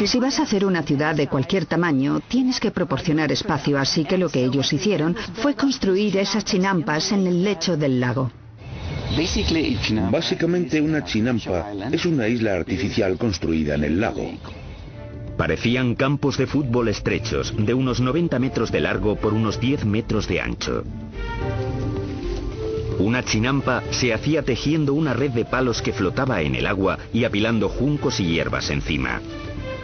Si vas a hacer una ciudad de cualquier tamaño, tienes que proporcionar espacio, así que lo que ellos hicieron fue construir esas chinampas en el lecho del lago. Básicamente una chinampa es una isla artificial construida en el lago. Parecían campos de fútbol estrechos, de unos 90 metros de largo por unos 10 metros de ancho. Una chinampa se hacía tejiendo una red de palos que flotaba en el agua y apilando juncos y hierbas encima.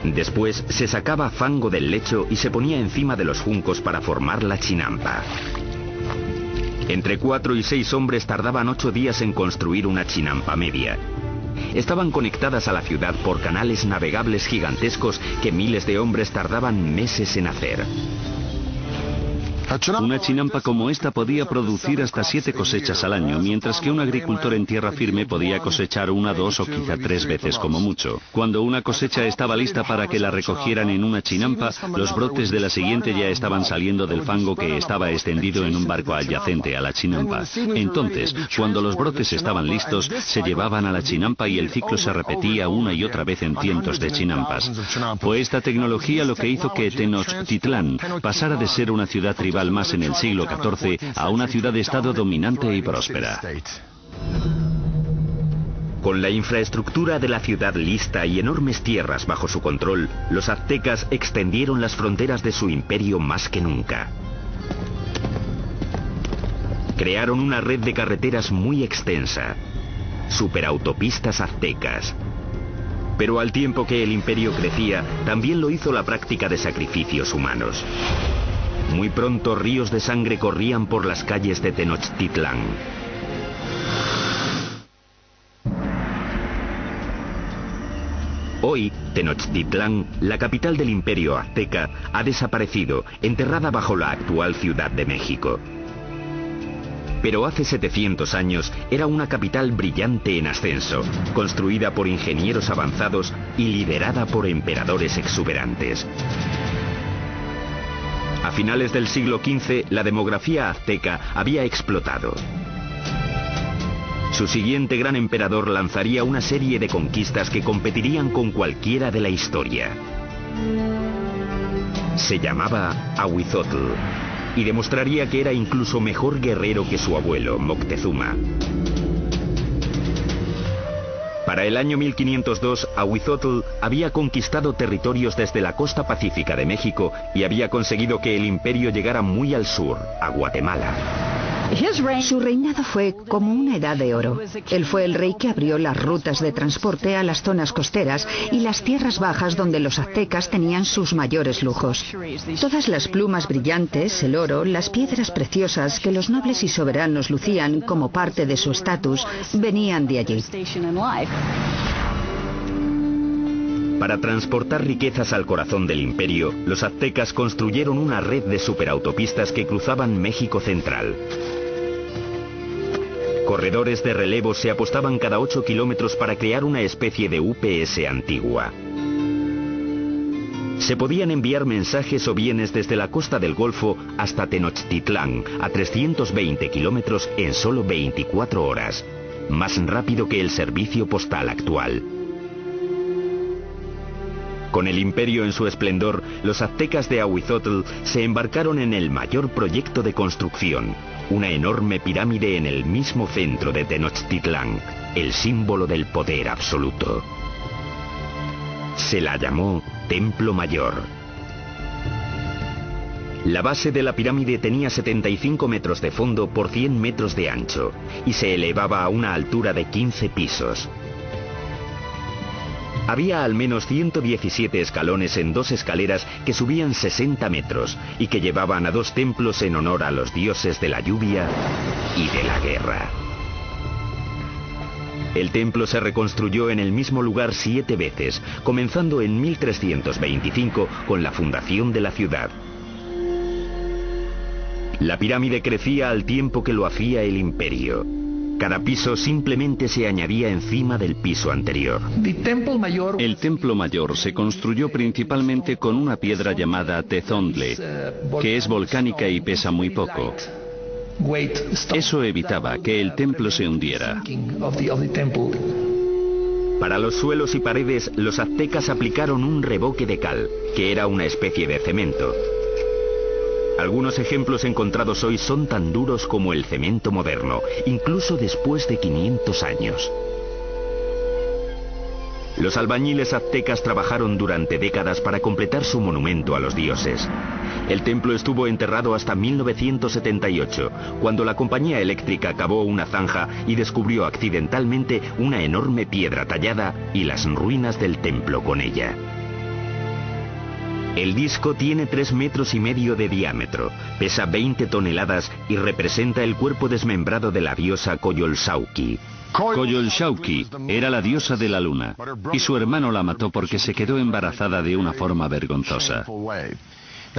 Después se sacaba fango del lecho y se ponía encima de los juncos para formar la chinampa. Entre 4 y 6 hombres tardaban 8 días en construir una chinampa media. Estaban conectadas a la ciudad por canales navegables gigantescos que miles de hombres tardaban meses en hacer. Una chinampa como esta podía producir hasta 7 cosechas al año, mientras que un agricultor en tierra firme podía cosechar 1, 2 o quizá 3 veces como mucho. Cuando una cosecha estaba lista para que la recogieran en una chinampa, los brotes de la siguiente ya estaban saliendo del fango que estaba extendido en un barco adyacente a la chinampa. Entonces, cuando los brotes estaban listos, se llevaban a la chinampa y el ciclo se repetía una y otra vez en cientos de chinampas. Fue esta tecnología lo que hizo que Tenochtitlán pasara de ser una ciudad tribal más en el siglo XIV a una ciudad-estado dominante y próspera. Con la infraestructura de la ciudad lista y enormes tierras bajo su control, los aztecas extendieron las fronteras de su imperio más que nunca. Crearon una red de carreteras muy extensa, superautopistas aztecas. Pero al tiempo que el imperio crecía, también lo hizo la práctica de sacrificios humanos. Muy pronto ríos de sangre corrían por las calles de Tenochtitlán. Hoy, Tenochtitlán, la capital del imperio azteca, ha desaparecido, enterrada bajo la actual Ciudad de México. Pero hace 700 años era una capital brillante en ascenso, construida por ingenieros avanzados y liderada por emperadores exuberantes. A finales del siglo XV, la demografía azteca había explotado. Su siguiente gran emperador lanzaría una serie de conquistas que competirían con cualquiera de la historia. Se llamaba Ahuizotl y demostraría que era incluso mejor guerrero que su abuelo, Moctezuma. Para el año 1502, Ahuizotl había conquistado territorios desde la costa pacífica de México y había conseguido que el imperio llegara muy al sur, a Guatemala. Su reinado fue como una edad de oro. Él fue el rey que abrió las rutas de transporte a las zonas costeras y las tierras bajas donde los aztecas tenían sus mayores lujos. Todas las plumas brillantes, el oro, las piedras preciosas que los nobles y soberanos lucían como parte de su estatus, venían de allí. Para transportar riquezas al corazón del imperio, los aztecas construyeron una red de superautopistas que cruzaban México central. Corredores de relevo se apostaban cada 8 kilómetros para crear una especie de UPS antigua. Se podían enviar mensajes o bienes desde la costa del Golfo hasta Tenochtitlán, a 320 kilómetros en solo 24 horas, más rápido que el servicio postal actual. Con el imperio en su esplendor, los aztecas de Ahuizotl se embarcaron en el mayor proyecto de construcción, una enorme pirámide en el mismo centro de Tenochtitlán, el símbolo del poder absoluto. Se la llamó Templo Mayor. La base de la pirámide tenía 75 metros de fondo por 100 metros de ancho y se elevaba a una altura de 15 pisos. Había al menos 117 escalones en 2 escaleras que subían 60 metros y que llevaban a 2 templos en honor a los dioses de la lluvia y de la guerra. El templo se reconstruyó en el mismo lugar 7 veces, comenzando en 1325 con la fundación de la ciudad. La pirámide crecía al tiempo que lo hacía el imperio. Cada piso simplemente se añadía encima del piso anterior. El templo mayor se construyó principalmente con una piedra llamada tezontle, que es volcánica y pesa muy poco. Eso evitaba que el templo se hundiera. Para los suelos y paredes, los aztecas aplicaron un revoque de cal, que era una especie de cemento. Algunos ejemplos encontrados hoy son tan duros como el cemento moderno, incluso después de 500 años. Los albañiles aztecas trabajaron durante décadas para completar su monumento a los dioses. El templo estuvo enterrado hasta 1978, cuando la compañía eléctrica cavó una zanja y descubrió accidentalmente una enorme piedra tallada y las ruinas del templo con ella. El disco tiene 3,5 metros de diámetro, pesa 20 toneladas y representa el cuerpo desmembrado de la diosa Coyolxauhqui. Coyolxauhqui era la diosa de la luna, y su hermano la mató porque se quedó embarazada de una forma vergonzosa.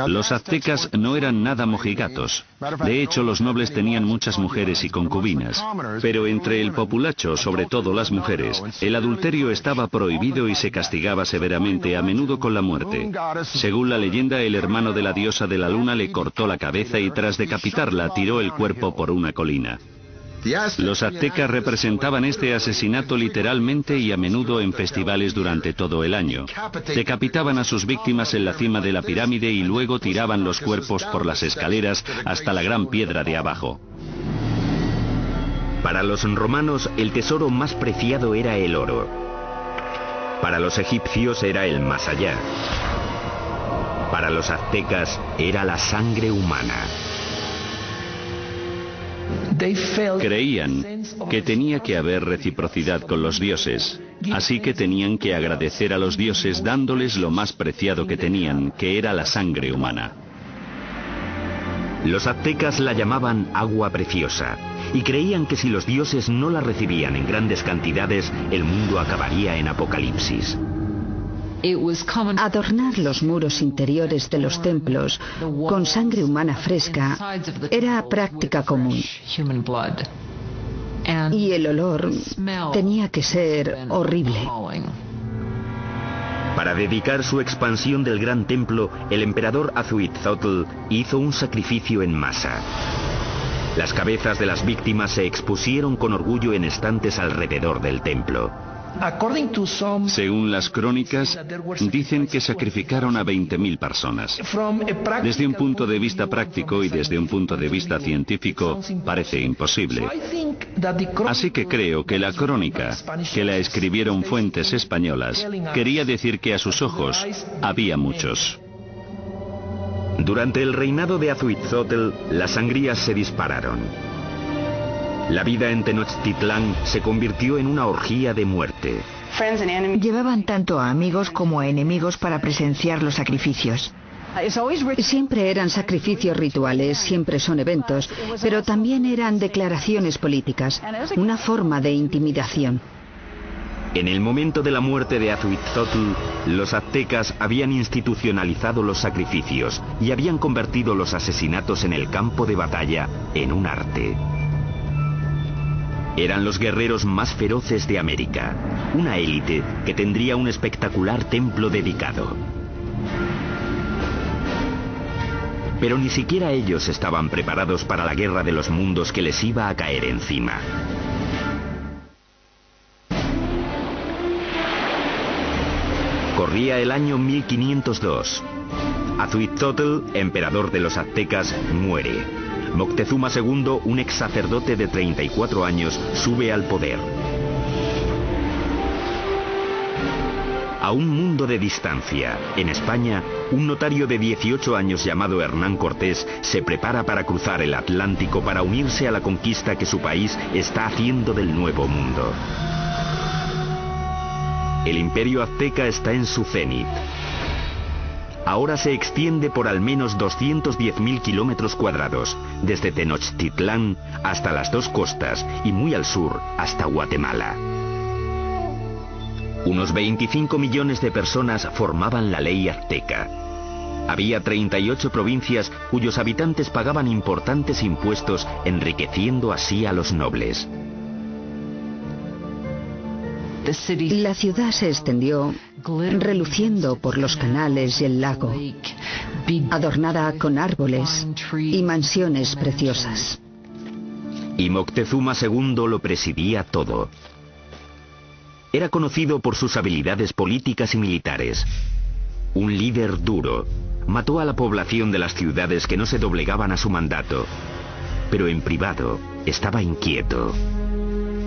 Los aztecas no eran nada mojigatos. De hecho, los nobles tenían muchas mujeres y concubinas. Pero entre el populacho, sobre todo las mujeres, el adulterio estaba prohibido y se castigaba severamente, a menudo con la muerte. Según la leyenda, el hermano de la diosa de la luna le cortó la cabeza y tras decapitarla tiró el cuerpo por una colina. Los aztecas representaban este asesinato literalmente y a menudo en festivales durante todo el año. Decapitaban a sus víctimas en la cima de la pirámide y luego tiraban los cuerpos por las escaleras hasta la gran piedra de abajo. Para los romanos, el tesoro más preciado era el oro. Para los egipcios era el más allá. Para los aztecas era la sangre humana. Creían que tenía que haber reciprocidad con los dioses, así que tenían que agradecer a los dioses dándoles lo más preciado que tenían, que era la sangre humana. Los aztecas la llamaban agua preciosa, y creían que si los dioses no la recibían en grandes cantidades, el mundo acabaría en apocalipsis. Adornar los muros interiores de los templos con sangre humana fresca era práctica común. Y el olor tenía que ser horrible. Para dedicar su expansión del gran templo, el emperador Azhuitzotl hizo un sacrificio en masa. Las cabezas de las víctimas se expusieron con orgullo en estantes alrededor del templo. Según las crónicas, dicen que sacrificaron a 20.000 personas. Desde un punto de vista práctico y desde un punto de vista científico, parece imposible. Así que creo que la crónica, que la escribieron fuentes españolas, quería decir que a sus ojos había muchos. Durante el reinado de Azhuitzotl, las sangrías se dispararon. La vida en Tenochtitlán se convirtió en una orgía de muerte. Llevaban tanto a amigos como a enemigos para presenciar los sacrificios. Siempre eran sacrificios rituales, siempre son eventos, pero también eran declaraciones políticas, una forma de intimidación. En el momento de la muerte de Azhuitzotl, los aztecas habían institucionalizado los sacrificios y habían convertido los asesinatos en el campo de batalla en un arte. Eran los guerreros más feroces de América, una élite que tendría un espectacular templo dedicado. Pero ni siquiera ellos estaban preparados para la guerra de los mundos que les iba a caer encima. Corría el año 1502. Azhuitzotl, emperador de los aztecas, muere. Moctezuma II, un ex sacerdote de 34 años, sube al poder. A un mundo de distancia, en España, un notario de 18 años llamado Hernán Cortés se prepara para cruzar el Atlántico para unirse a la conquista que su país está haciendo del Nuevo Mundo. El imperio azteca está en su cenit. Ahora se extiende por al menos 210.000 kilómetros cuadrados, desde Tenochtitlán hasta las dos costas y muy al sur hasta Guatemala. Unos 25 millones de personas formaban la ley azteca. Había 38 provincias cuyos habitantes pagaban importantes impuestos, enriqueciendo así a los nobles. La ciudad se extendió, reluciendo por los canales y el lago, adornada con árboles y mansiones preciosas. Y Moctezuma II lo presidía todo. Era conocido por sus habilidades políticas y militares. Un líder duro, mató a la población de las ciudades que no se doblegaban a su mandato. Pero en privado estaba inquieto.